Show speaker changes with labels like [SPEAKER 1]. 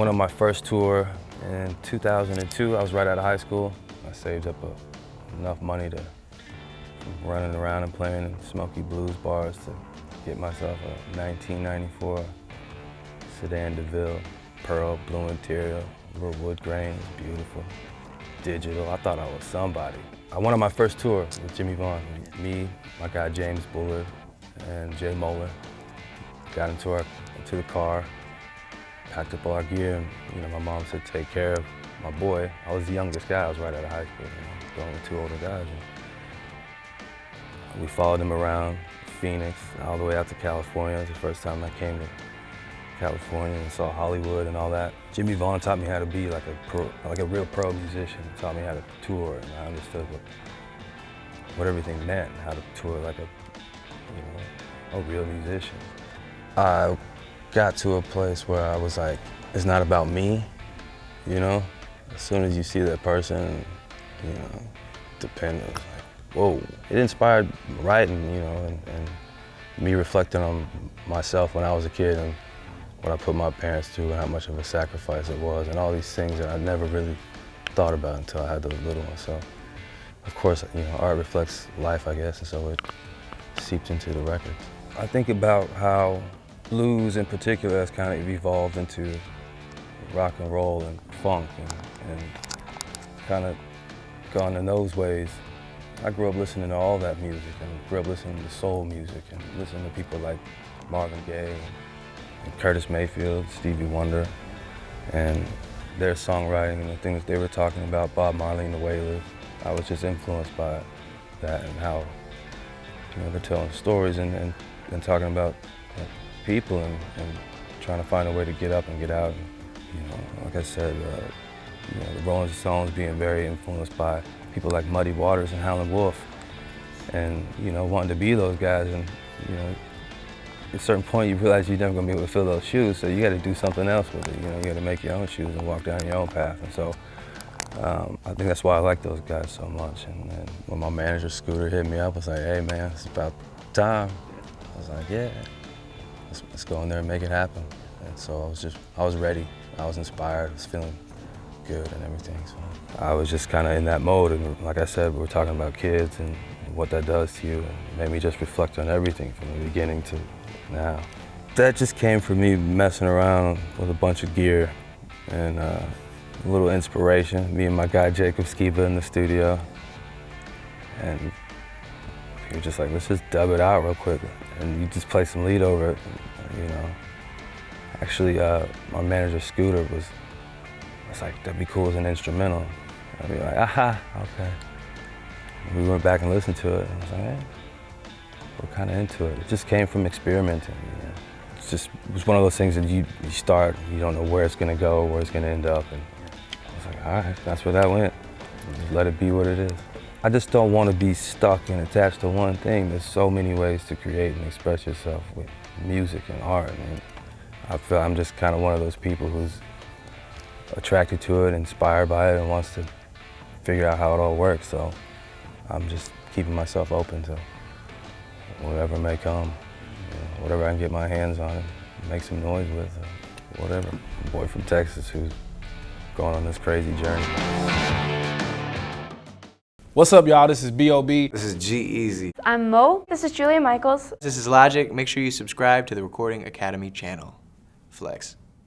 [SPEAKER 1] went on my first tour in 2002. I was right out of high school. I saved up enough money to running around and playing in smoky blues bars to get myself a 1994 sedan DeVille, pearl, blue interior, real wood grain, beautiful, digital. I thought I was somebody. I went on my first tour with Jimmy Vaughn. Me, my guy James Bullard, and Jay Moeller got into the car, packed up all our gear, and my mom said, take care of my boy. I was the youngest guy. I was right out of high school, going with two older guys. And we followed him around Phoenix, all the way out to California. It was the first time I came to California and saw Hollywood and all that. Jimmy Vaughn taught me how to be like a real pro musician. He taught me how to tour, and I understood what everything meant, how to tour like a real musician. I got to a place where I was like, it's not about me, As soon as you see that person, dependent, it was like, whoa. It inspired writing, and me reflecting on myself when I was a kid and what I put my parents through and how much of a sacrifice it was, and all these things that I never really thought about until I had those little ones. So, of course, art reflects life, I guess, and so it seeped into the records. I think about how blues in particular has kind of evolved into rock and roll and funk and kind of gone in those ways. I grew up listening to all that music and grew up listening to soul music and listening to people like Marvin Gaye and Curtis Mayfield, Stevie Wonder, and their songwriting and the things they were talking about, Bob Marley and the Wailers. I was just influenced by that and how they're telling stories and talking about people and trying to find a way to get up and get out. And, like I said, the Rolling Stones being very influenced by people like Muddy Waters and Howlin' Wolf, and wanting to be those guys. And at a certain point, you realize you're never going to be able to fill those shoes, so you got to do something else with it. You got to make your own shoes and walk down your own path. And so I think that's why I like those guys so much. And when my manager Scooter hit me up, I was like, hey man, it's about time. I was like, yeah, let's go in there and make it happen. And so I was ready. I was inspired. I was feeling good and everything. So I was just kind of in that mode. And like I said, we were talking about kids and what that does to you. And it made me just reflect on everything from the beginning to now. That just came from me messing around with a bunch of gear and a little inspiration. Me and my guy Jacob Skiba in the studio. And we were just like, let's just dub it out real quick. And you just play some lead over it, Actually, my manager Scooter was like, that'd be cool as an instrumental. I'd be like, aha, okay. And we went back and listened to it, and I was like, hey, we're kind of into it. It just came from experimenting. It was one of those things that you start, you don't know where it's gonna go, where it's gonna end up, and I was like, all right, that's where that went. Just let it be what it is. I just don't want to be stuck and attached to one thing. There's so many ways to create and express yourself with music and art. And I feel I'm just kind of one of those people who's attracted to it, inspired by it, and wants to figure out how it all works. So I'm just keeping myself open to whatever may come, whatever I can get my hands on and make some noise with, whatever. A boy from Texas who's going on this crazy journey.
[SPEAKER 2] What's up, y'all? This is B.O.B.
[SPEAKER 3] This is G-Eazy.
[SPEAKER 4] I'm Mo. This is Julia Michaels.
[SPEAKER 5] This is Logic. Make sure you subscribe to the Recording Academy channel. Flex.